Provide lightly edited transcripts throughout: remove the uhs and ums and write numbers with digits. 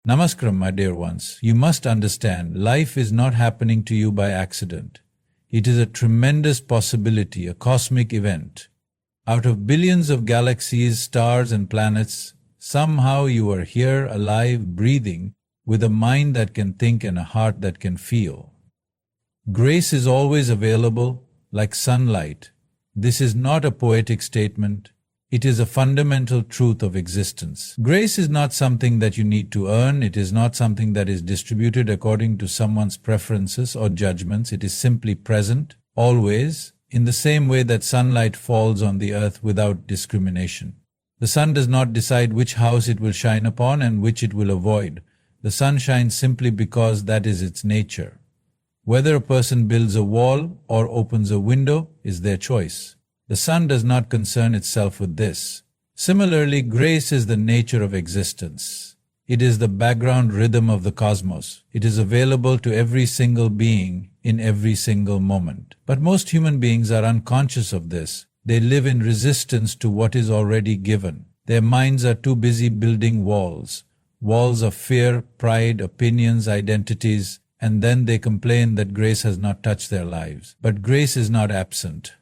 Namaskaram, my dear ones. You must understand, life is not happening to you by accident. It is a tremendous possibility, a cosmic event. Out of billions of galaxies, stars and planets, somehow you are here, alive, breathing, with a mind that can think and a heart that can feel. Grace is always available, like sunlight. This is not a poetic statement. It is a fundamental truth of existence. Grace is not something that you need to earn. It is not something that is distributed according to someone's preferences or judgments. It is simply present, always, in the same way that sunlight falls on the earth without discrimination. The sun does not decide which house it will shine upon and which it will avoid. The sun shines simply because that is its nature. Whether a person builds a wall or opens a window is their choice. The sun does not concern itself with this. Similarly, grace is the nature of existence. It is the background rhythm of the cosmos. It is available to every single being in every single moment. But most human beings are unconscious of this. They live in resistance to what is already given. Their minds are too busy building walls. Walls of fear, pride, opinions, identities, and then they complain that grace has not touched their lives. But grace is not absent.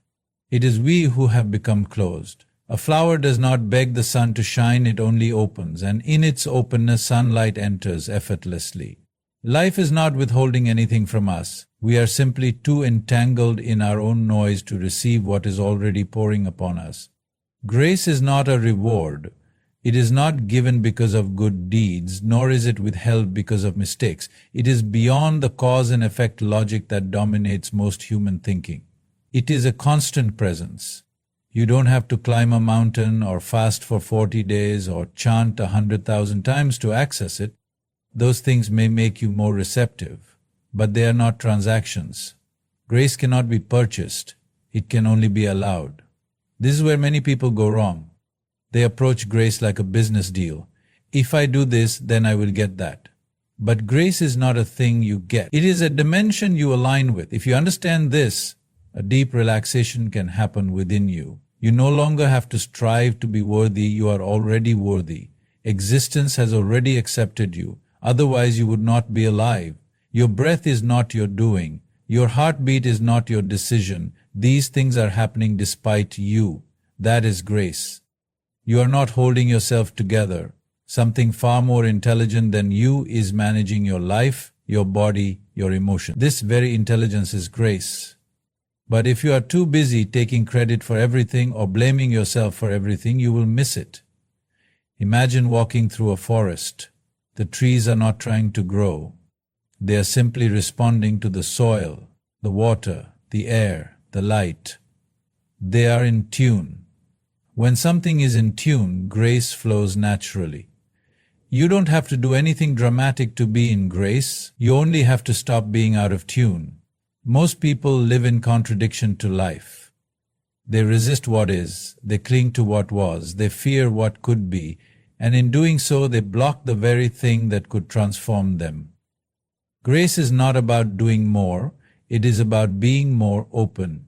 It is we who have become closed. A flower does not beg the sun to shine, it only opens, and in its openness sunlight enters effortlessly. Life is not withholding anything from us. We are simply too entangled in our own noise to receive what is already pouring upon us. Grace is not a reward. It is not given because of good deeds, nor is it withheld because of mistakes. It is beyond the cause and effect logic that dominates most human thinking. It is a constant presence. You don't have to climb a mountain or fast for 40 days or chant 100,000 times to access it. Those things may make you more receptive, but they are not transactions. Grace cannot be purchased. It can only be allowed. This is where many people go wrong. They approach grace like a business deal. If I do this, then I will get that. But grace is not a thing you get. It is a dimension you align with. If you understand this, a deep relaxation can happen within you. You no longer have to strive to be worthy. You are already worthy. Existence has already accepted you. Otherwise, you would not be alive. Your breath is not your doing. Your heartbeat is not your decision. These things are happening despite you. That is grace. You are not holding yourself together. Something far more intelligent than you is managing your life, your body, your emotion. This very intelligence is grace. But if you are too busy taking credit for everything or blaming yourself for everything, you will miss it. Imagine walking through a forest. The trees are not trying to grow. They are simply responding to the soil, the water, the air, the light. They are in tune. When something is in tune, grace flows naturally. You don't have to do anything dramatic to be in grace. You only have to stop being out of tune. Most people live in contradiction to life. They resist what is, they cling to what was, they fear what could be, and in doing so they block the very thing that could transform them. Grace is not about doing more, it is about being more open.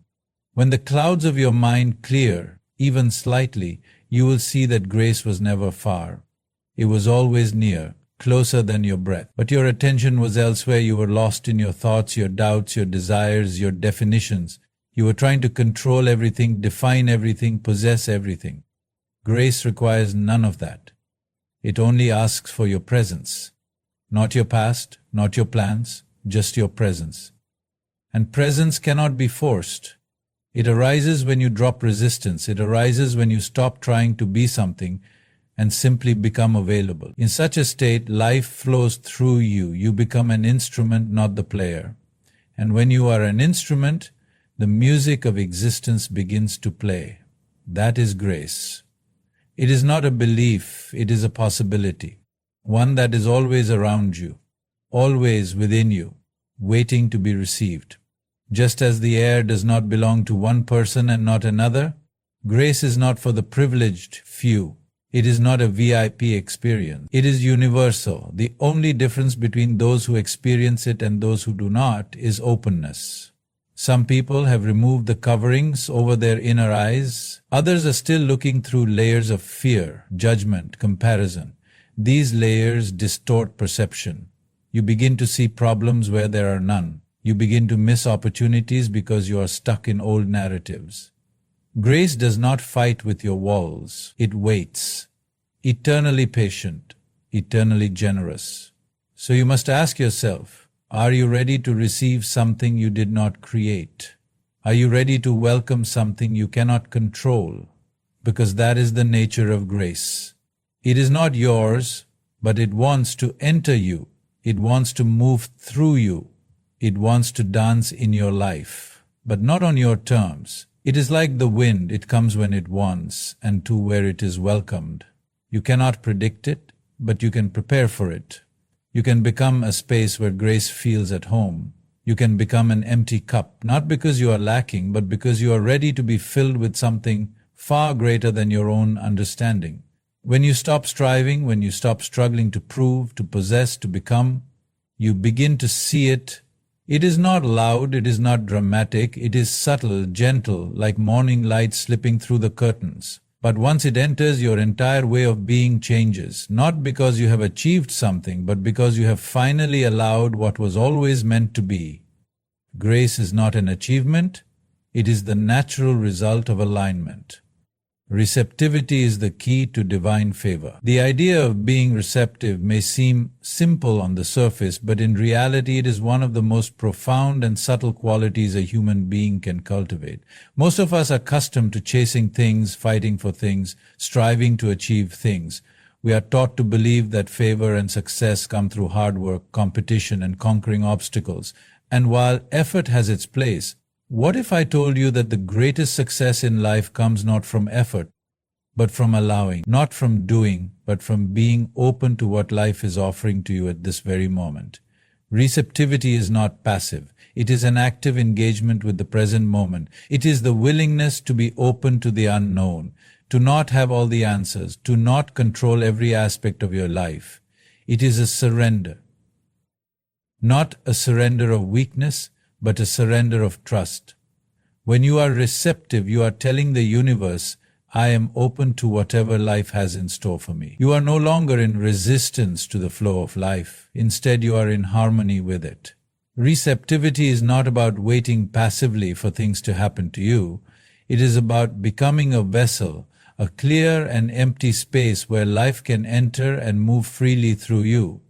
When the clouds of your mind clear, even slightly, you will see that grace was never far. It was always near, closer than your breath. But your attention was elsewhere. You were lost in your thoughts, your doubts, your desires, your definitions. You were trying to control everything, define everything, possess everything. Grace requires none of that. It only asks for your presence. Not your past, not your plans, just your presence. And presence cannot be forced. It arises when you drop resistance. It arises when you stop trying to be something and simply become available. In such a state, life flows through you. You become an instrument, not the player. And when you are an instrument, the music of existence begins to play. That is grace. It is not a belief, it is a possibility. One that is always around you, always within you, waiting to be received. Just as the air does not belong to one person and not another, grace is not for the privileged few. It is not a VIP experience. It is universal. The only difference between those who experience it and those who do not is openness. Some people have removed the coverings over their inner eyes. Others are still looking through layers of fear, judgment, comparison. These layers distort perception. You begin to see problems where there are none. You begin to miss opportunities because you are stuck in old narratives. Grace does not fight with your walls. It waits. Eternally patient, eternally generous. So you must ask yourself, are you ready to receive something you did not create? Are you ready to welcome something you cannot control? Because that is the nature of grace. It is not yours, but it wants to enter you. It wants to move through you. It wants to dance in your life, but not on your terms. It is like the wind, it comes when it wants, and to where it is welcomed. You cannot predict it, but you can prepare for it. You can become a space where grace feels at home. You can become an empty cup, not because you are lacking, but because you are ready to be filled with something far greater than your own understanding. When you stop striving, when you stop struggling to prove, to possess, to become, you begin to see it. It is not loud, it is not dramatic, it is subtle, gentle, like morning light slipping through the curtains. But once it enters, your entire way of being changes, not because you have achieved something, but because you have finally allowed what was always meant to be. Grace is not an achievement, it is the natural result of alignment. Receptivity is the key to divine favor. The idea of being receptive may seem simple on the surface, but in reality it is one of the most profound and subtle qualities a human being can cultivate. Most of us are accustomed to chasing things, fighting for things, striving to achieve things. We are taught to believe that favor and success come through hard work, competition, and conquering obstacles. And while effort has its place, what if I told you that the greatest success in life comes not from effort, but from allowing, not from doing, but from being open to what life is offering to you at this very moment? Receptivity is not passive. It is an active engagement with the present moment. It is the willingness to be open to the unknown, to not have all the answers, to not control every aspect of your life. It is a surrender. Not a surrender of weakness, but a surrender of trust. When you are receptive, you are telling the universe, I am open to whatever life has in store for me. You are no longer in resistance to the flow of life. Instead, you are in harmony with it. Receptivity is not about waiting passively for things to happen to you. It is about becoming a vessel, a clear and empty space where life can enter and move freely through you.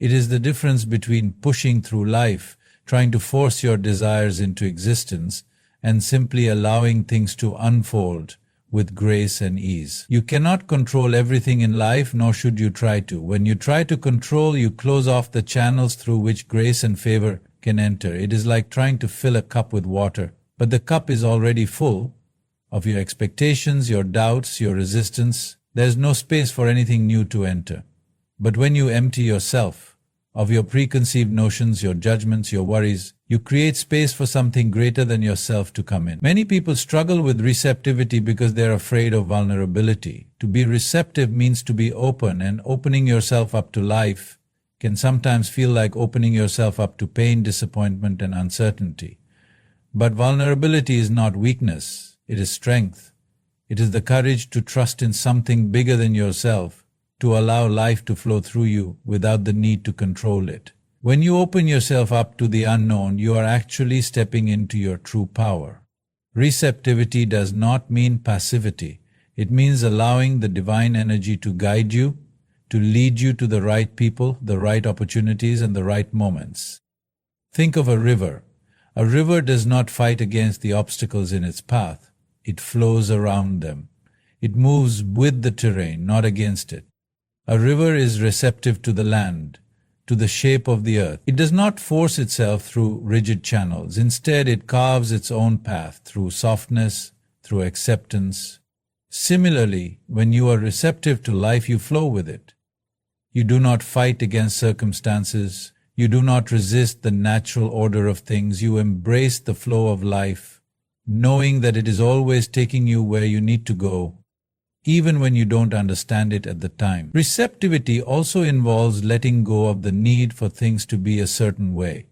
It is the difference between pushing through life, trying to force your desires into existence, and simply allowing things to unfold with grace and ease. You cannot control everything in life, nor should you try to. When you try to control, you close off the channels through which grace and favor can enter. It is like trying to fill a cup with water, but the cup is already full of your expectations, your doubts, your resistance. There is no space for anything new to enter. But when you empty yourself of your preconceived notions, your judgments, your worries, you create space for something greater than yourself to come in. Many people struggle with receptivity because they are afraid of vulnerability. To be receptive means to be open, and opening yourself up to life can sometimes feel like opening yourself up to pain, disappointment, and uncertainty. But vulnerability is not weakness, it is strength. It is the courage to trust in something bigger than yourself, to allow life to flow through you without the need to control it. When you open yourself up to the unknown, you are actually stepping into your true power. Receptivity does not mean passivity. It means allowing the divine energy to guide you, to lead you to the right people, the right opportunities, and the right moments. Think of a river. A river does not fight against the obstacles in its path. It flows around them. It moves with the terrain, not against it. A river is receptive to the land, to the shape of the earth. It does not force itself through rigid channels. Instead, it carves its own path through softness, through acceptance. Similarly, when you are receptive to life, you flow with it. You do not fight against circumstances. You do not resist the natural order of things. You embrace the flow of life, knowing that it is always taking you where you need to go, even when you don't understand it at the time. Receptivity also involves letting go of the need for things to be a certain way.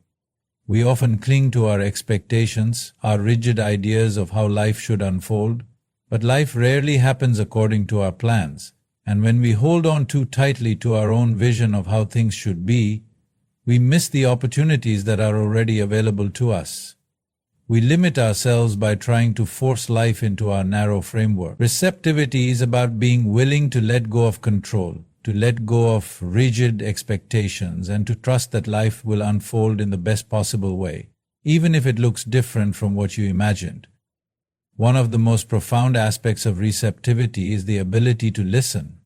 We often cling to our expectations, our rigid ideas of how life should unfold, but life rarely happens according to our plans, And when we hold on too tightly to our own vision of how things should be, we miss the opportunities that are already available to us. We limit ourselves by trying to force life into our narrow framework. Receptivity is about being willing to let go of control, to let go of rigid expectations, and to trust that life will unfold in the best possible way, even if it looks different from what you imagined. One of the most profound aspects of receptivity is the ability to listen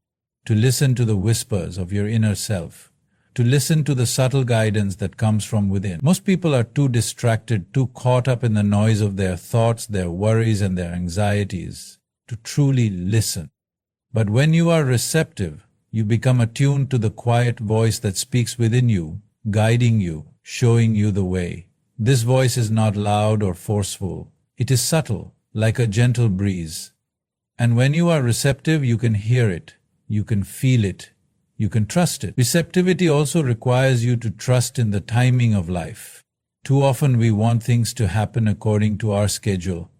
to the whispers of your inner self, to listen to the subtle guidance that comes from within. Most people are too distracted, too caught up in the noise of their thoughts, their worries, and their anxieties to truly listen. But when you are receptive, you become attuned to the quiet voice that speaks within you, guiding you, showing you the way. This voice is not loud or forceful. It is subtle, like a gentle breeze. And when you are receptive, you can hear it, you can feel it, you can trust it. Receptivity also requires you to trust in the timing of life. Too often we want things to happen according to our schedule.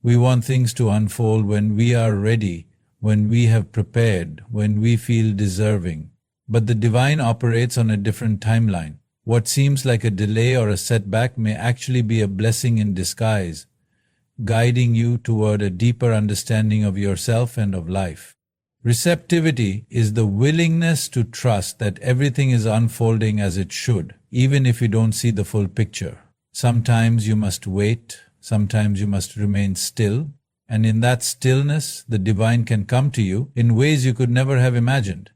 We want things to unfold when we are ready, when we have prepared, when we feel deserving. But the divine operates on a different timeline. What seems like a delay or a setback may actually be a blessing in disguise, guiding you toward a deeper understanding of yourself and of life. Receptivity is the willingness to trust that everything is unfolding as it should, even if you don't see the full picture. Sometimes you must wait, sometimes you must remain still, and in that stillness, the divine can come to you in ways you could never have imagined.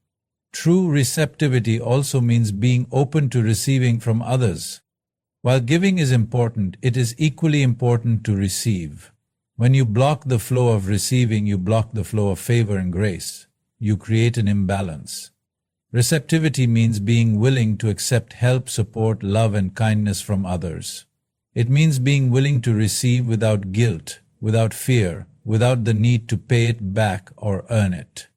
True receptivity also means being open to receiving from others. While giving is important, it is equally important to receive. When you block the flow of receiving, you block the flow of favor and grace. You create an imbalance. Receptivity means being willing to accept help, support, love, and kindness from others. It means being willing to receive without guilt, without fear, without the need to pay it back or earn it.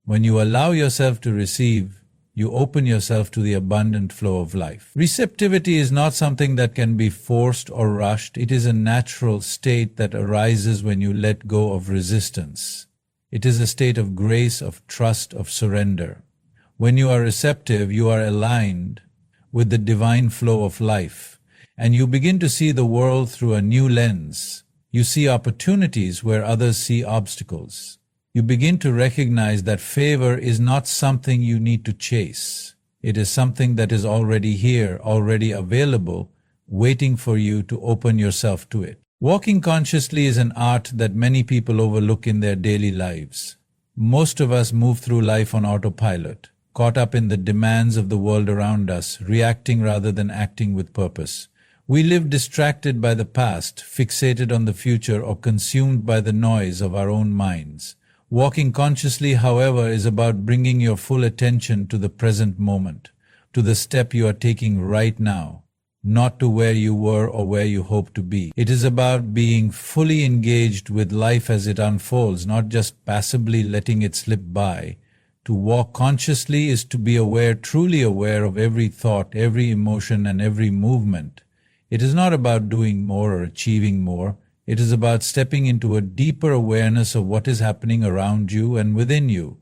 When you allow yourself to receive, you open yourself to the abundant flow of life. Receptivity is not something that can be forced or rushed. It is a natural state that arises when you let go of resistance. It is a state of grace, of trust, of surrender. When you are receptive, you are aligned with the divine flow of life, and you begin to see the world through a new lens. You see opportunities where others see obstacles. You begin to recognize that favor is not something you need to chase. It is something that is already here, already available, waiting for you to open yourself to it. Walking consciously is an art that many people overlook in their daily lives. Most of us move through life on autopilot, caught up in the demands of the world around us, reacting rather than acting with purpose. We live distracted by the past, fixated on the future, or consumed by the noise of our own minds. Walking consciously, however, is about bringing your full attention to the present moment, to the step you are taking right now, not to where you were or where you hope to be. It is about being fully engaged with life as it unfolds, not just passively letting it slip by. To walk consciously is to be aware, truly aware of every thought, every emotion, and every movement. It is not about doing more or achieving more. It is about stepping into a deeper awareness of what is happening around you and within you.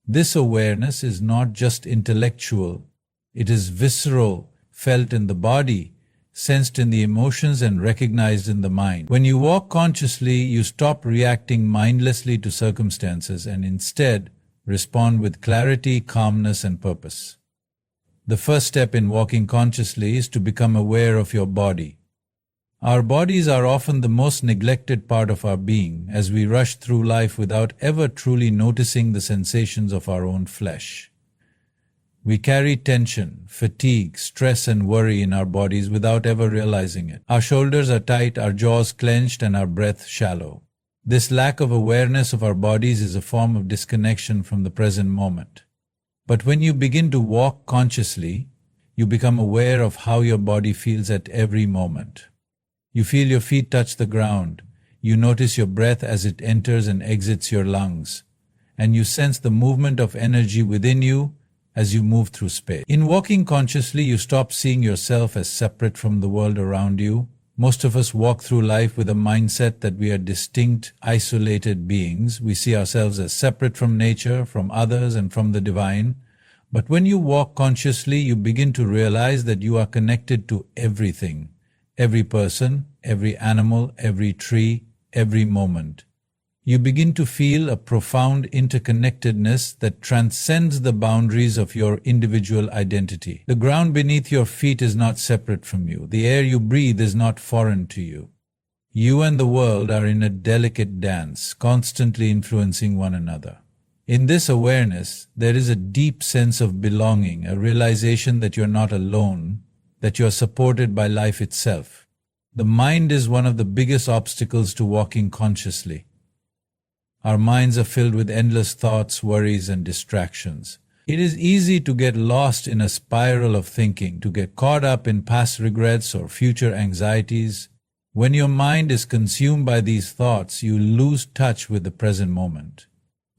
This awareness is not just intellectual. It is visceral, felt in the body, sensed in the emotions, and recognized in the mind. When you walk consciously, you stop reacting mindlessly to circumstances and instead respond with clarity, calmness, and purpose. The first step in walking consciously is to become aware of your body. Our bodies are often the most neglected part of our being, as we rush through life without ever truly noticing the sensations of our own flesh. We carry tension, fatigue, stress, and worry in our bodies without ever realizing it. Our shoulders are tight, our jaws clenched, and our breath shallow. This lack of awareness of our bodies is a form of disconnection from the present moment. But when you begin to walk consciously, you become aware of how your body feels at every moment. You feel your feet touch the ground. You notice your breath as it enters and exits your lungs. And you sense the movement of energy within you as you move through space. In walking consciously, you stop seeing yourself as separate from the world around you. Most of us walk through life with a mindset that we are distinct, isolated beings. We see ourselves as separate from nature, from others, and from the divine. But when you walk consciously, you begin to realize that you are connected to everything, every person, every animal, every tree, every moment. You begin to feel a profound interconnectedness that transcends the boundaries of your individual identity. The ground beneath your feet is not separate from you. The air you breathe is not foreign to you. You and the world are in a delicate dance, constantly influencing one another. In this awareness, there is a deep sense of belonging, a realization that you're not alone, that you're supported by life itself. The mind is one of the biggest obstacles to walking consciously. Our minds are filled with endless thoughts, worries, and distractions. It is easy to get lost in a spiral of thinking, to get caught up in past regrets or future anxieties. When your mind is consumed by these thoughts, you lose touch with the present moment.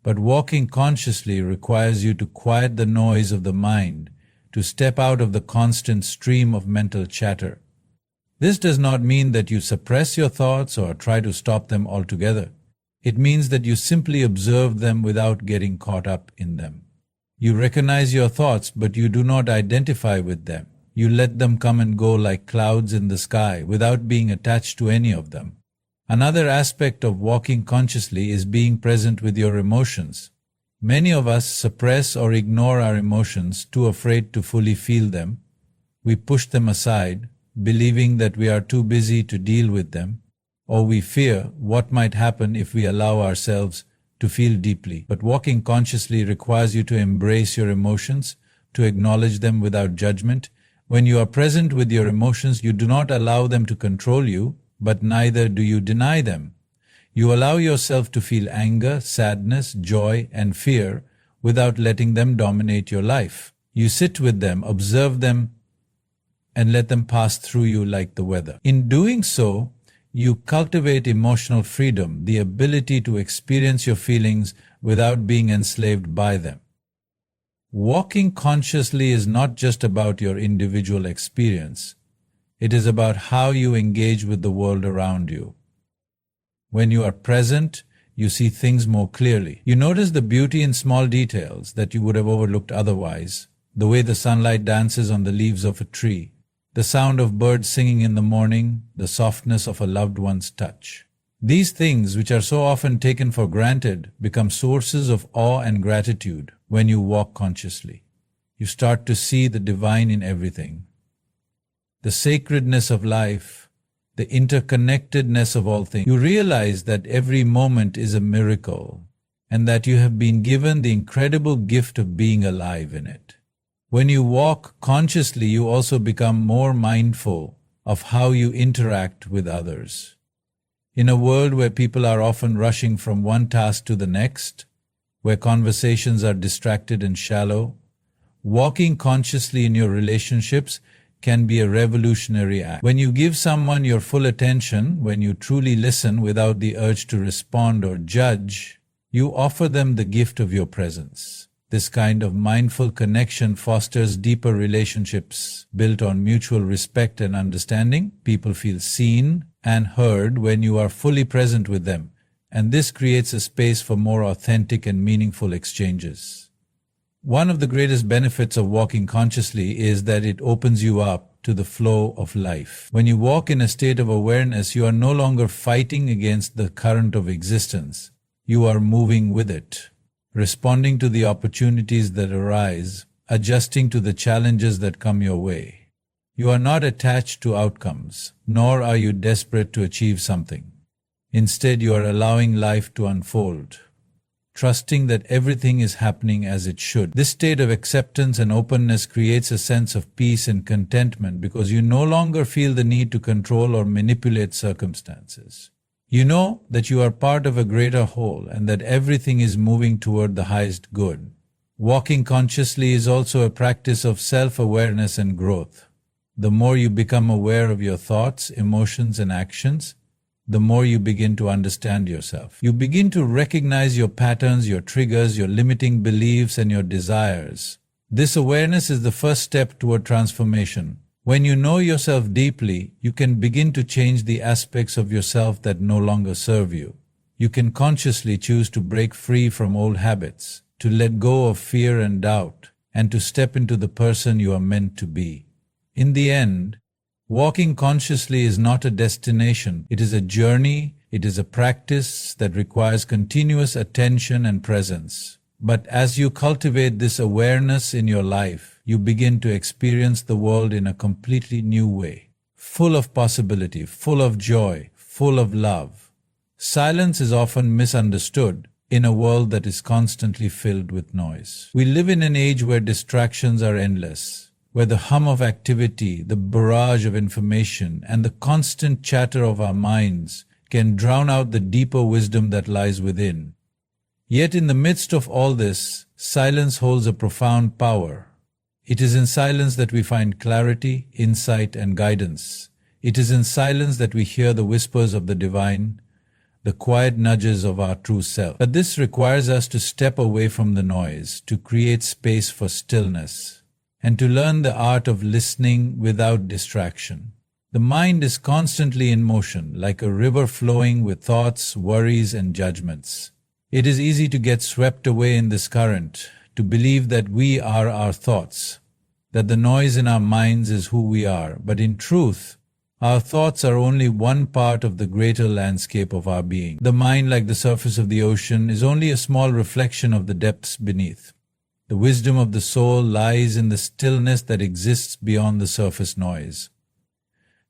But walking consciously requires you to quiet the noise of the mind, to step out of the constant stream of mental chatter. This does not mean that you suppress your thoughts or try to stop them altogether. It means that you simply observe them without getting caught up in them. You recognize your thoughts, but you do not identify with them. You let them come and go like clouds in the sky without being attached to any of them. Another aspect of walking consciously is being present with your emotions. Many of us suppress or ignore our emotions, too afraid to fully feel them. We push them aside, believing that we are too busy to deal with them, or we fear what might happen if we allow ourselves to feel deeply. But walking consciously requires you to embrace your emotions, to acknowledge them without judgment. When you are present with your emotions, you do not allow them to control you, but neither do you deny them. You allow yourself to feel anger, sadness, joy, and fear without letting them dominate your life. You sit with them, observe them, and let them pass through you like the weather. In doing so, you cultivate emotional freedom, the ability to experience your feelings without being enslaved by them. Walking consciously is not just about your individual experience. It is about how you engage with the world around you. When you are present, you see things more clearly. You notice the beauty in small details that you would have overlooked otherwise, the way the sunlight dances on the leaves of a tree, the sound of birds singing in the morning, the softness of a loved one's touch. These things, which are so often taken for granted, become sources of awe and gratitude when you walk consciously. You start to see the divine in everything, the sacredness of life, the interconnectedness of all things. You realize that every moment is a miracle and that you have been given the incredible gift of being alive in it. When you walk consciously, you also become more mindful of how you interact with others. In a world where people are often rushing from one task to the next, where conversations are distracted and shallow, walking consciously in your relationships can be a revolutionary act. When you give someone your full attention, when you truly listen without the urge to respond or judge, you offer them the gift of your presence. This kind of mindful connection fosters deeper relationships built on mutual respect and understanding. People feel seen and heard when you are fully present with them, and this creates a space for more authentic and meaningful exchanges. One of the greatest benefits of walking consciously is that it opens you up to the flow of life. When you walk in a state of awareness, you are no longer fighting against the current of existence. You are moving with it, responding to the opportunities that arise, adjusting to the challenges that come your way. You are not attached to outcomes, nor are you desperate to achieve something. Instead, you are allowing life to unfold, trusting that everything is happening as it should. This state of acceptance and openness creates a sense of peace and contentment because you no longer feel the need to control or manipulate circumstances. You know that you are part of a greater whole and that everything is moving toward the highest good. Walking consciously is also a practice of self-awareness and growth. The more you become aware of your thoughts, emotions, and actions, the more you begin to understand yourself. You begin to recognize your patterns, your triggers, your limiting beliefs, and your desires. This awareness is the first step toward transformation, When you know yourself deeply, you can begin to change the aspects of yourself that no longer serve you. You can consciously choose to break free from old habits, to let go of fear and doubt, and to step into the person you are meant to be. In the end, walking consciously is not a destination. It is a journey. It is a practice that requires continuous attention and presence. But as you cultivate this awareness in your life, you begin to experience the world in a completely new way, full of possibility, full of joy, full of love. Silence is often misunderstood in a world that is constantly filled with noise. We live in an age where distractions are endless, where the hum of activity, the barrage of information, and the constant chatter of our minds can drown out the deeper wisdom that lies within. Yet in the midst of all this, silence holds a profound power. It is in silence that we find clarity, insight, and guidance. It is in silence that we hear the whispers of the divine, the quiet nudges of our true self. But this requires us to step away from the noise, to create space for stillness, and to learn the art of listening without distraction. The mind is constantly in motion, like a river flowing with thoughts, worries, and judgments. It is easy to get swept away in this current, to believe that we are our thoughts, that the noise in our minds is who we are. But in truth, our thoughts are only one part of the greater landscape of our being. The mind, like the surface of the ocean, is only a small reflection of the depths beneath. The wisdom of the soul lies in the stillness that exists beyond the surface noise.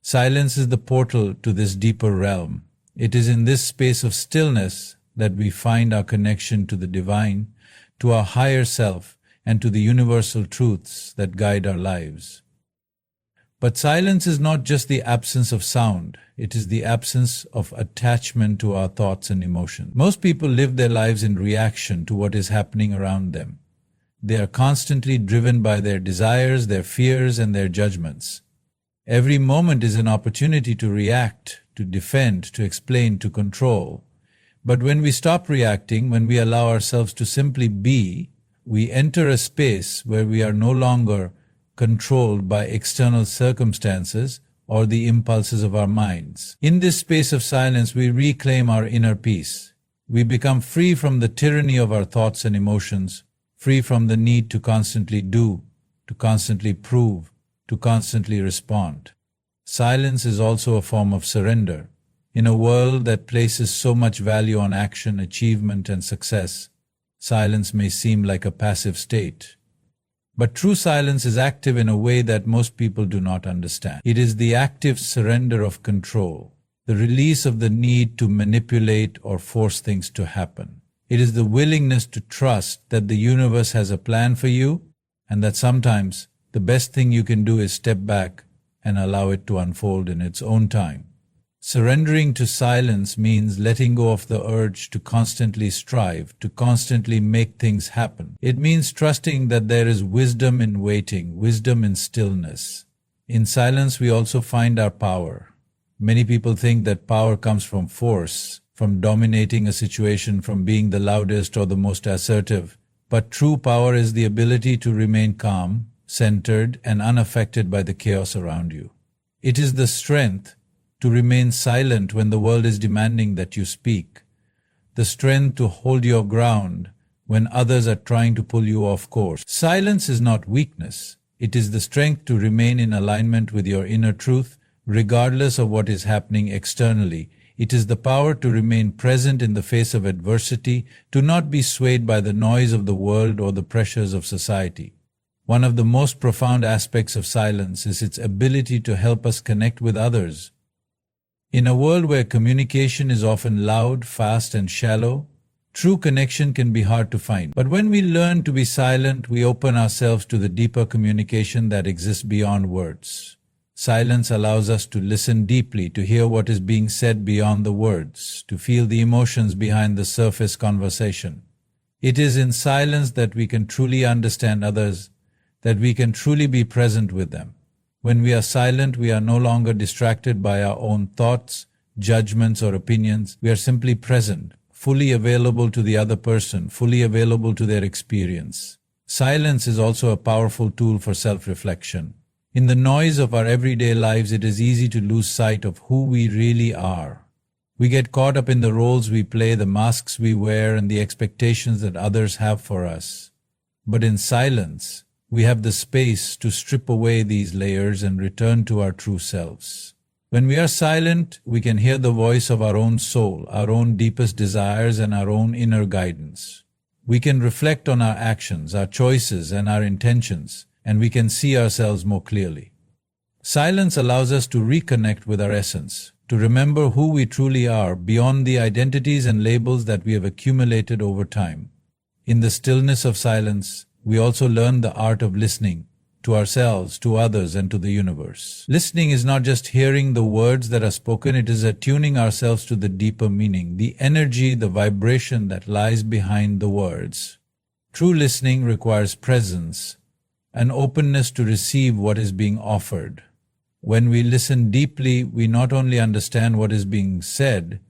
Silence is the portal to this deeper realm. It is in this space of stillness that we find our connection to the divine, to our higher self, and to the universal truths that guide our lives. But silence is not just the absence of sound, it is the absence of attachment to our thoughts and emotions. Most people live their lives in reaction to what is happening around them. They are constantly driven by their desires, their fears, and their judgments. Every moment is an opportunity to react, to defend, to explain, to control. But when we stop reacting, when we allow ourselves to simply be, we enter a space where we are no longer controlled by external circumstances or the impulses of our minds. In this space of silence, we reclaim our inner peace. We become free from the tyranny of our thoughts and emotions, free from the need to constantly do, to constantly prove, to constantly respond. Silence is also a form of surrender. In a world that places so much value on action, achievement, and success, silence may seem like a passive state. But true silence is active in a way that most people do not understand. It is the active surrender of control, the release of the need to manipulate or force things to happen. It is the willingness to trust that the universe has a plan for you, and that sometimes the best thing you can do is step back and allow it to unfold in its own time. Surrendering to silence means letting go of the urge to constantly strive, to constantly make things happen. It means trusting that there is wisdom in waiting, wisdom in stillness. In silence, we also find our power. Many people think that power comes from force, from dominating a situation, from being the loudest or the most assertive. But true power is the ability to remain calm, centered, and unaffected by the chaos around you. It is the strength to remain silent when the world is demanding that you speak, the strength to hold your ground when others are trying to pull you off course. Silence is not weakness. It is the strength to remain in alignment with your inner truth, regardless of what is happening externally. It is the power to remain present in the face of adversity, to not be swayed by the noise of the world or the pressures of society. One of the most profound aspects of silence is its ability to help us connect with others. In a world where communication is often loud, fast, and shallow, true connection can be hard to find. But when we learn to be silent, we open ourselves to the deeper communication that exists beyond words. Silence allows us to listen deeply, to hear what is being said beyond the words, to feel the emotions behind the surface conversation. It is in silence that we can truly understand others, that we can truly be present with them. When we are silent, we are no longer distracted by our own thoughts, judgments, or opinions. We are simply present, fully available to the other person, fully available to their experience. Silence is also a powerful tool for self-reflection. In the noise of our everyday lives, it is easy to lose sight of who we really are. We get caught up in the roles we play, the masks we wear, and the expectations that others have for us. But in silence, we have the space to strip away these layers and return to our true selves. When we are silent, we can hear the voice of our own soul, our own deepest desires, and our own inner guidance. We can reflect on our actions, our choices, and our intentions, and we can see ourselves more clearly. Silence allows us to reconnect with our essence, to remember who we truly are beyond the identities and labels that we have accumulated over time. In the stillness of silence, we also learn the art of listening to ourselves, to others, and to the universe. Listening is not just hearing the words that are spoken, it is attuning ourselves to the deeper meaning, the energy, the vibration that lies behind the words. True listening requires presence, an openness to receive what is being offered. When we listen deeply, we not only understand what is being said,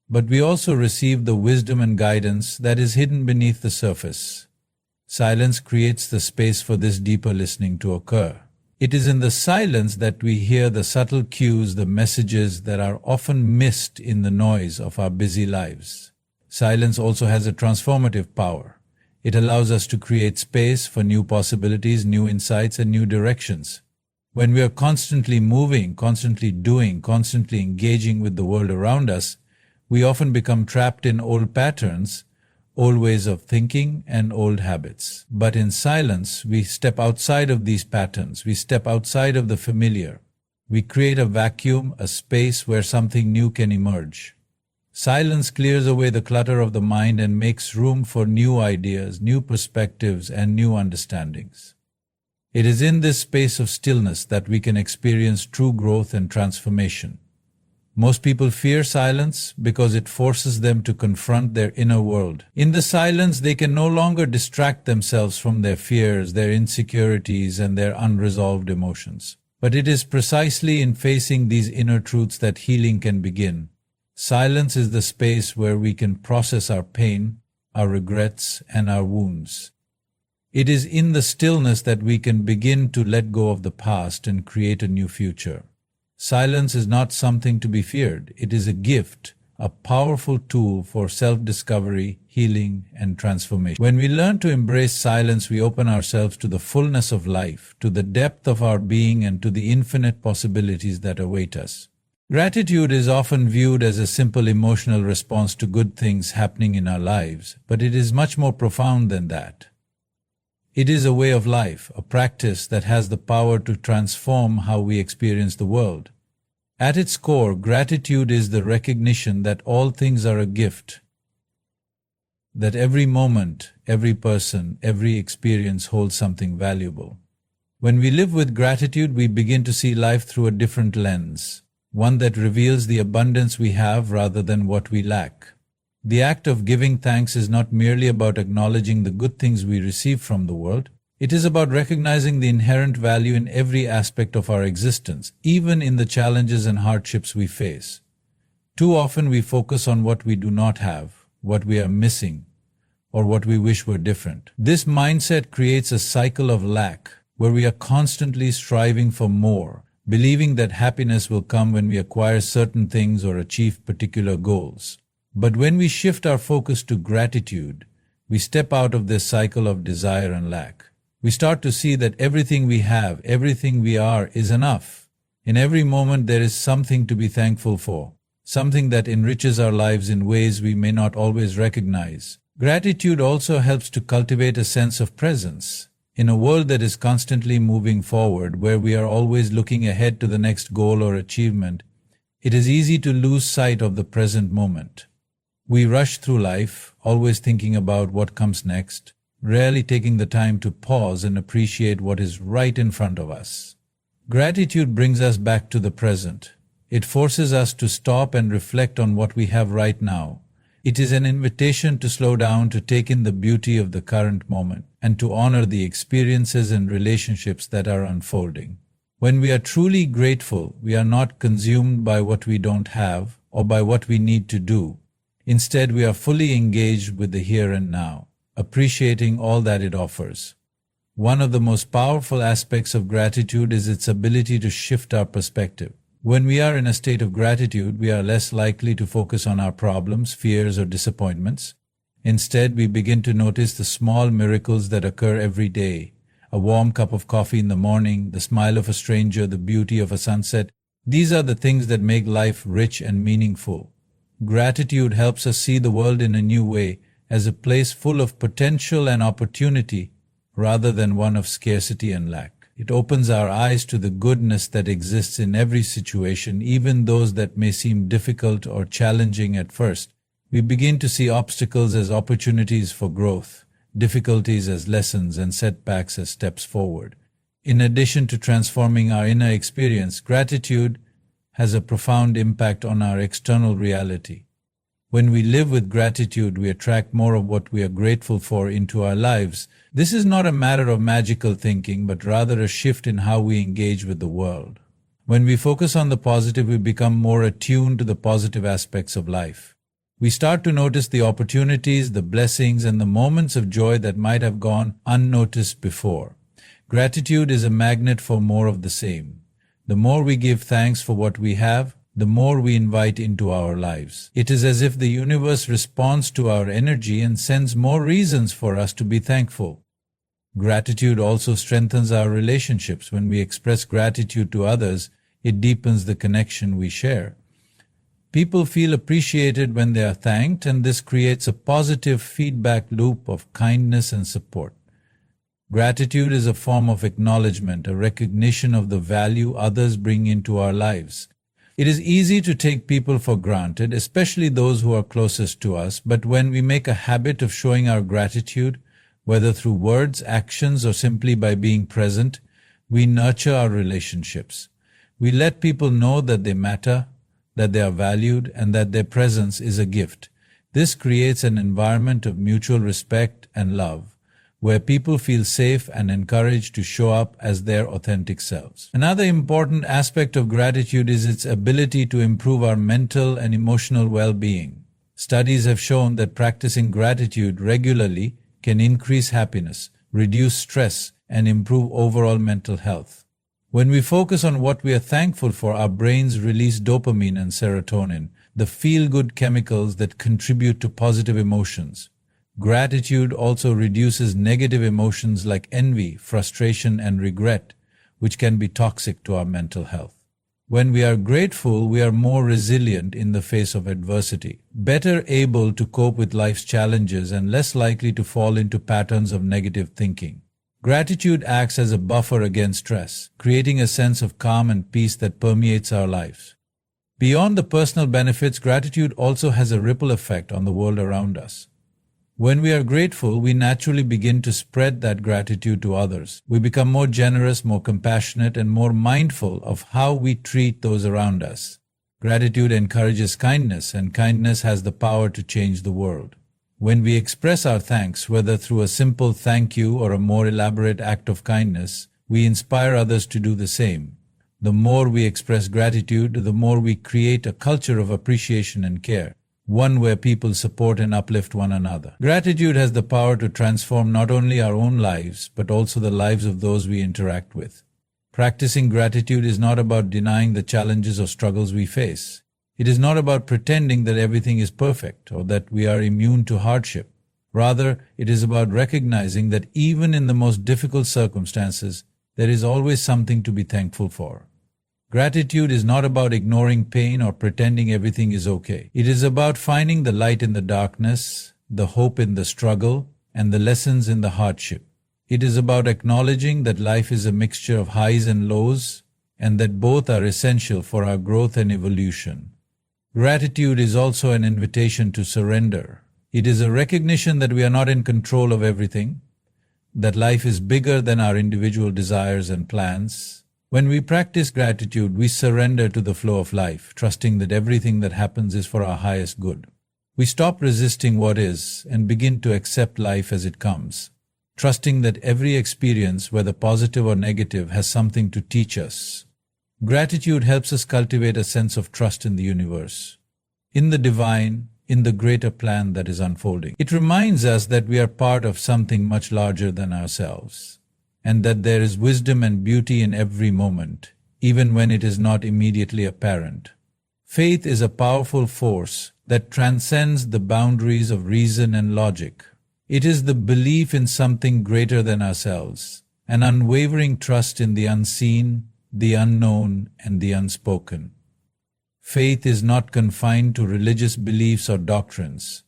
but we also receive the wisdom and guidance that is hidden beneath the surface. Silence creates the space for this deeper listening to occur. It is in the silence that we hear the subtle cues, the messages that are often missed in the noise of our busy lives. Silence also has a transformative power. It allows us to create space for new possibilities, new insights, and new directions. When we are constantly moving, constantly doing, constantly engaging with the world around us, we often become trapped in old patterns, old ways of thinking, and old habits. But in silence, we step outside of these patterns. We step outside of the familiar. We create a vacuum, a space where something new can emerge. Silence clears away the clutter of the mind and makes room for new ideas, new perspectives, and new understandings. It is in this space of stillness that we can experience true growth and transformation. Most people fear silence because it forces them to confront their inner world. In the silence, they can no longer distract themselves from their fears, their insecurities, and their unresolved emotions. But it is precisely in facing these inner truths that healing can begin. Silence is the space where we can process our pain, our regrets, and our wounds. It is in the stillness that we can begin to let go of the past and create a new future. Silence is not something to be feared. It is a gift, a powerful tool for self-discovery, healing, and transformation. When we learn to embrace silence, we open ourselves to the fullness of life, to the depth of our being, and to the infinite possibilities that await us. Gratitude is often viewed as a simple emotional response to good things happening in our lives, but it is much more profound than that. It is a way of life, a practice that has the power to transform how we experience the world. At its core, gratitude is the recognition that all things are a gift, that every moment, every person, every experience holds something valuable. When we live with gratitude, we begin to see life through a different lens, one that reveals the abundance we have rather than what we lack. The act of giving thanks is not merely about acknowledging the good things we receive from the world. It is about recognizing the inherent value in every aspect of our existence, even in the challenges and hardships we face. Too often we focus on what we do not have, what we are missing, or what we wish were different. This mindset creates a cycle of lack, where we are constantly striving for more, believing that happiness will come when we acquire certain things or achieve particular goals. But when we shift our focus to gratitude, we step out of this cycle of desire and lack. We start to see that everything we have, everything we are, is enough. In every moment there is something to be thankful for, something that enriches our lives in ways we may not always recognize. Gratitude also helps to cultivate a sense of presence. In a world that is constantly moving forward, where we are always looking ahead to the next goal or achievement, it is easy to lose sight of the present moment. We rush through life, always thinking about what comes next, rarely taking the time to pause and appreciate what is right in front of us. Gratitude brings us back to the present. It forces us to stop and reflect on what we have right now. It is an invitation to slow down, to take in the beauty of the current moment, and to honor the experiences and relationships that are unfolding. When we are truly grateful, we are not consumed by what we don't have or by what we need to do. Instead, we are fully engaged with the here and now, appreciating all that it offers. One of the most powerful aspects of gratitude is its ability to shift our perspective. When we are in a state of gratitude, we are less likely to focus on our problems, fears, or disappointments. Instead, we begin to notice the small miracles that occur every day. A warm cup of coffee in the morning, the smile of a stranger, the beauty of a sunset. These are the things that make life rich and meaningful. Gratitude helps us see the world in a new way, as a place full of potential and opportunity, rather than one of scarcity and lack. It opens our eyes to the goodness that exists in every situation, even those that may seem difficult or challenging at first. We begin to see obstacles as opportunities for growth, difficulties as lessons, and setbacks as steps forward. In addition to transforming our inner experience, gratitude has a profound impact on our external reality. When we live with gratitude, we attract more of what we are grateful for into our lives. This is not a matter of magical thinking, but rather a shift in how we engage with the world. When we focus on the positive, we become more attuned to the positive aspects of life. We start to notice the opportunities, the blessings, and the moments of joy that might have gone unnoticed before. Gratitude is a magnet for more of the same. The more we give thanks for what we have, the more we invite into our lives. It is as if the universe responds to our energy and sends more reasons for us to be thankful. Gratitude also strengthens our relationships. When we express gratitude to others, it deepens the connection we share. People feel appreciated when they are thanked, and this creates a positive feedback loop of kindness and support. Gratitude is a form of acknowledgement, a recognition of the value others bring into our lives. It is easy to take people for granted, especially those who are closest to us, but when we make a habit of showing our gratitude, whether through words, actions, or simply by being present, we nurture our relationships. We let people know that they matter, that they are valued, and that their presence is a gift. This creates an environment of mutual respect and love, where people feel safe and encouraged to show up as their authentic selves. Another important aspect of gratitude is its ability to improve our mental and emotional well-being. Studies have shown that practicing gratitude regularly can increase happiness, reduce stress, and improve overall mental health. When we focus on what we are thankful for, our brains release dopamine and serotonin, the feel-good chemicals that contribute to positive emotions. Gratitude also reduces negative emotions like envy, frustration, and regret, which can be toxic to our mental health. When we are grateful, we are more resilient in the face of adversity, better able to cope with life's challenges, and less likely to fall into patterns of negative thinking. Gratitude acts as a buffer against stress, creating a sense of calm and peace that permeates our lives. Beyond the personal benefits, gratitude also has a ripple effect on the world around us. When we are grateful, we naturally begin to spread that gratitude to others. We become more generous, more compassionate, and more mindful of how we treat those around us. Gratitude encourages kindness, and kindness has the power to change the world. When we express our thanks, whether through a simple thank you or a more elaborate act of kindness, we inspire others to do the same. The more we express gratitude, the more we create a culture of appreciation and care, one where people support and uplift one another. Gratitude has the power to transform not only our own lives, but also the lives of those we interact with. Practicing gratitude is not about denying the challenges or struggles we face. It is not about pretending that everything is perfect or that we are immune to hardship. Rather, it is about recognizing that even in the most difficult circumstances, there is always something to be thankful for. Gratitude is not about ignoring pain or pretending everything is okay. It is about finding the light in the darkness, the hope in the struggle, and the lessons in the hardship. It is about acknowledging that life is a mixture of highs and lows, and that both are essential for our growth and evolution. Gratitude is also an invitation to surrender. It is a recognition that we are not in control of everything, that life is bigger than our individual desires and plans. When we practice gratitude, we surrender to the flow of life, trusting that everything that happens is for our highest good. We stop resisting what is and begin to accept life as it comes, trusting that every experience, whether positive or negative, has something to teach us. Gratitude helps us cultivate a sense of trust in the universe, in the divine, in the greater plan that is unfolding. It reminds us that we are part of something much larger than ourselves, and that there is wisdom and beauty in every moment, even when it is not immediately apparent. Faith is a powerful force that transcends the boundaries of reason and logic. It is the belief in something greater than ourselves, an unwavering trust in the unseen, the unknown, and the unspoken. Faith is not confined to religious beliefs or doctrines.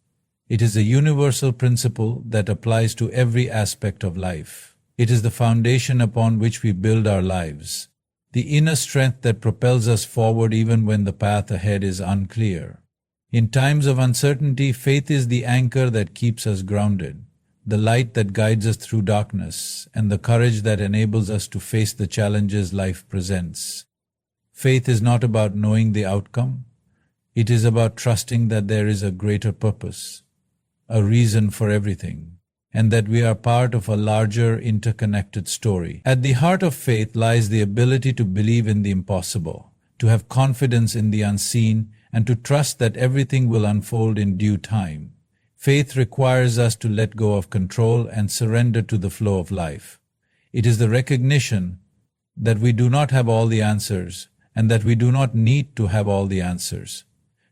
It is a universal principle that applies to every aspect of life. It is the foundation upon which we build our lives, the inner strength that propels us forward even when the path ahead is unclear. In times of uncertainty, faith is the anchor that keeps us grounded, the light that guides us through darkness, and the courage that enables us to face the challenges life presents. Faith is not about knowing the outcome. It is about trusting that there is a greater purpose, a reason for everything, and that we are part of a larger interconnected story. At the heart of faith lies the ability to believe in the impossible, to have confidence in the unseen, and to trust that everything will unfold in due time. Faith requires us to let go of control and surrender to the flow of life. It is the recognition that we do not have all the answers, and that we do not need to have all the answers.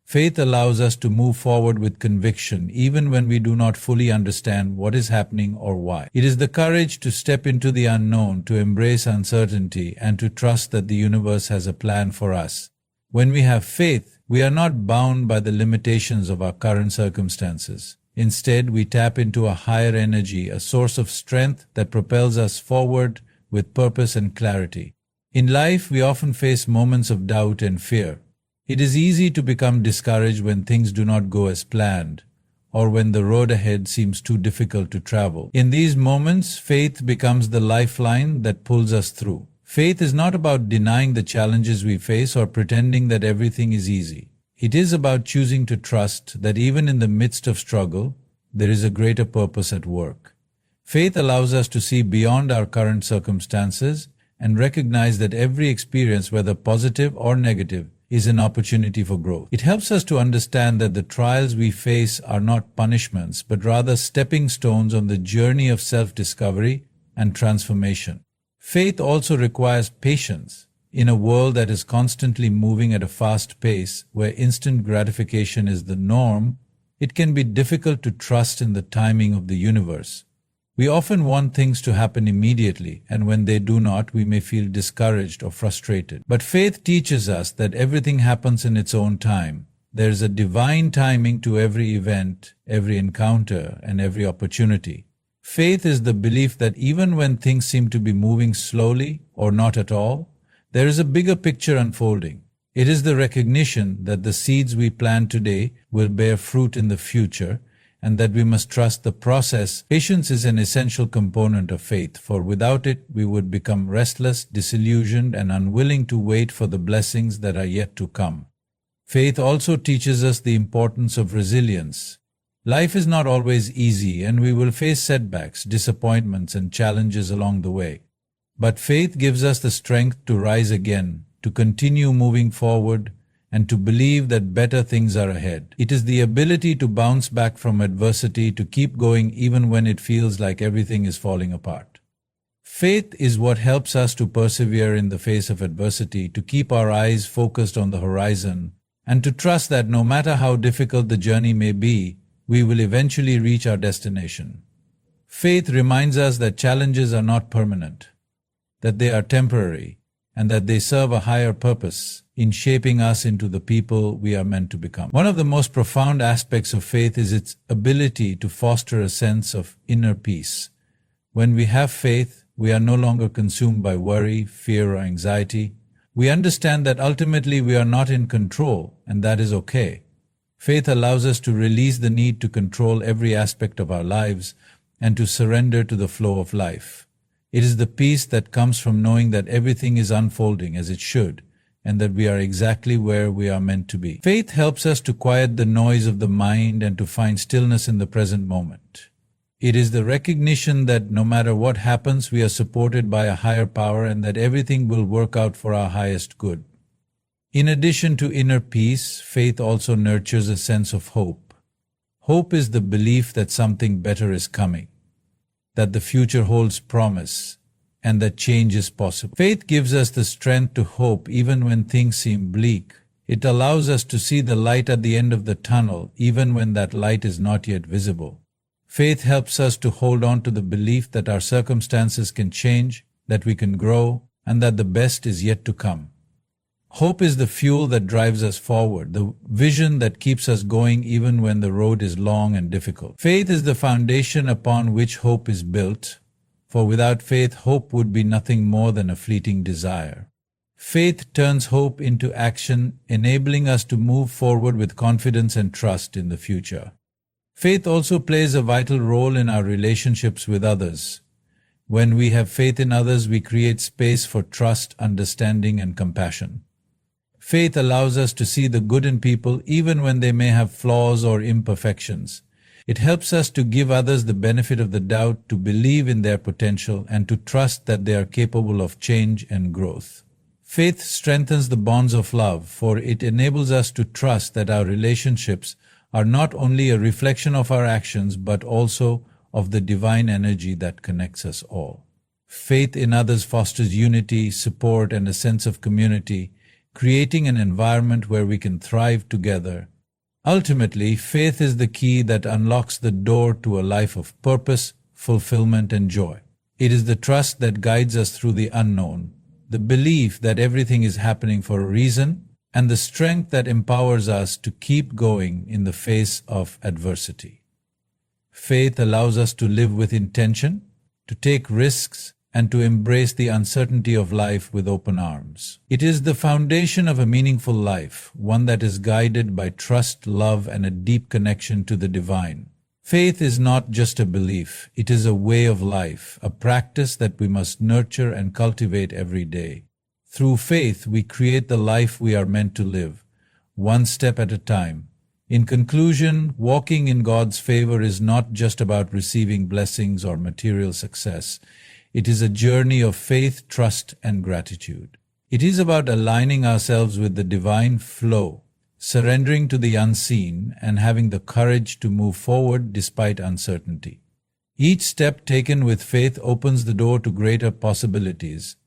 Faith allows us to move forward with conviction even when we do not fully understand what is happening or why. It is the courage to step into the unknown, to embrace uncertainty, and to trust that the universe has a plan for us. When we have faith, we are not bound by the limitations of our current circumstances. Instead, we tap into a higher energy, a source of strength that propels us forward with purpose and clarity. In life, we often face moments of doubt and fear. It is easy to become discouraged when things do not go as planned, or when the road ahead seems too difficult to travel. In these moments, faith becomes the lifeline that pulls us through. Faith is not about denying the challenges we face or pretending that everything is easy. It is about choosing to trust that even in the midst of struggle, there is a greater purpose at work. Faith allows us to see beyond our current circumstances and recognize that every experience, whether positive or negative, is an opportunity for growth. It helps us to understand that the trials we face are not punishments, but rather stepping stones on the journey of self-discovery and transformation. Faith also requires patience. In a world that is constantly moving at a fast pace, where instant gratification is the norm, it can be difficult to trust in the timing of the universe. We often want things to happen immediately, and when they do not, we may feel discouraged or frustrated. But faith teaches us that everything happens in its own time. There is a divine timing to every event, every encounter, and every opportunity. Faith is the belief that even when things seem to be moving slowly or not at all, there is a bigger picture unfolding. It is the recognition that the seeds we plant today will bear fruit in the future, and that we must trust the process. Patience is an essential component of faith, for without it we would become restless, disillusioned, and unwilling to wait for the blessings that are yet to come. Faith also teaches us the importance of resilience. Life is not always easy, and we will face setbacks, disappointments, and challenges along the way. But faith gives us the strength to rise again, to continue moving forward, and to believe that better things are ahead. It is the ability to bounce back from adversity, to keep going even when it feels like everything is falling apart. Faith is what helps us to persevere in the face of adversity, to keep our eyes focused on the horizon, and to trust that no matter how difficult the journey may be, we will eventually reach our destination. Faith reminds us that challenges are not permanent, that they are temporary, and that they serve a higher purpose in shaping us into the people we are meant to become. One of the most profound aspects of faith is its ability to foster a sense of inner peace. When we have faith, we are no longer consumed by worry, fear, or anxiety. We understand that ultimately we are not in control, and that is okay. Faith allows us to release the need to control every aspect of our lives and to surrender to the flow of life. It is the peace that comes from knowing that everything is unfolding as it should, and that we are exactly where we are meant to be. Faith helps us to quiet the noise of the mind and to find stillness in the present moment. It is the recognition that no matter what happens, we are supported by a higher power and that everything will work out for our highest good. In addition to inner peace, faith also nurtures a sense of hope. Hope is the belief that something better is coming, that the future holds promise, and that change is possible. Faith gives us the strength to hope even when things seem bleak. It allows us to see the light at the end of the tunnel even when that light is not yet visible. Faith helps us to hold on to the belief that our circumstances can change, that we can grow, and that the best is yet to come. Hope is the fuel that drives us forward, the vision that keeps us going even when the road is long and difficult. Faith is the foundation upon which hope is built, for without faith, hope would be nothing more than a fleeting desire. Faith turns hope into action, enabling us to move forward with confidence and trust in the future. Faith also plays a vital role in our relationships with others. When we have faith in others, we create space for trust, understanding, and compassion. Faith allows us to see the good in people even when they may have flaws or imperfections. It helps us to give others the benefit of the doubt, to believe in their potential, and to trust that they are capable of change and growth. Faith strengthens the bonds of love, for it enables us to trust that our relationships are not only a reflection of our actions, but also of the divine energy that connects us all. Faith in others fosters unity, support, and a sense of community, creating an environment where we can thrive together. Ultimately, faith is the key that unlocks the door to a life of purpose, fulfillment, and joy. It is the trust that guides us through the unknown, the belief that everything is happening for a reason, and the strength that empowers us to keep going in the face of adversity. Faith allows us to live with intention, to take risks, and to embrace the uncertainty of life with open arms. It is the foundation of a meaningful life, one that is guided by trust, love, and a deep connection to the divine. Faith is not just a belief, it is a way of life, a practice that we must nurture and cultivate every day. Through faith, we create the life we are meant to live, one step at a time. In conclusion, walking in God's favor is not just about receiving blessings or material success. It is a journey of faith, trust, and gratitude. It is about aligning ourselves with the divine flow, surrendering to the unseen, and having the courage to move forward despite uncertainty. Each step taken with faith opens the door to greater possibilities,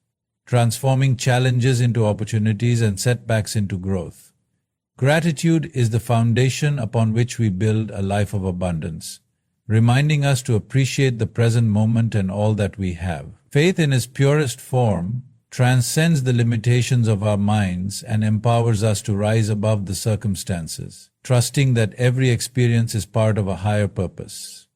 transforming challenges into opportunities and setbacks into growth. Gratitude is the foundation upon which we build a life of abundance, reminding us to appreciate the present moment and all that we have. Faith in its purest form transcends the limitations of our minds and empowers us to rise above the circumstances, trusting that every experience is part of a higher purpose.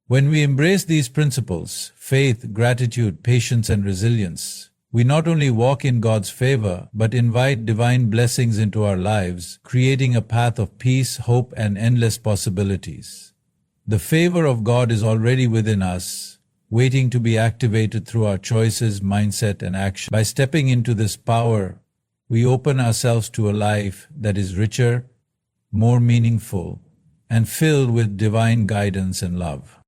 When we embrace these principles, faith, gratitude, patience, and resilience, we not only walk in God's favor, but invite divine blessings into our lives, creating a path of peace, hope, and endless possibilities. The favor of God is already within us, waiting to be activated through our choices, mindset, and action. By stepping into this power, we open ourselves to a life that is richer, more meaningful, and filled with divine guidance and love.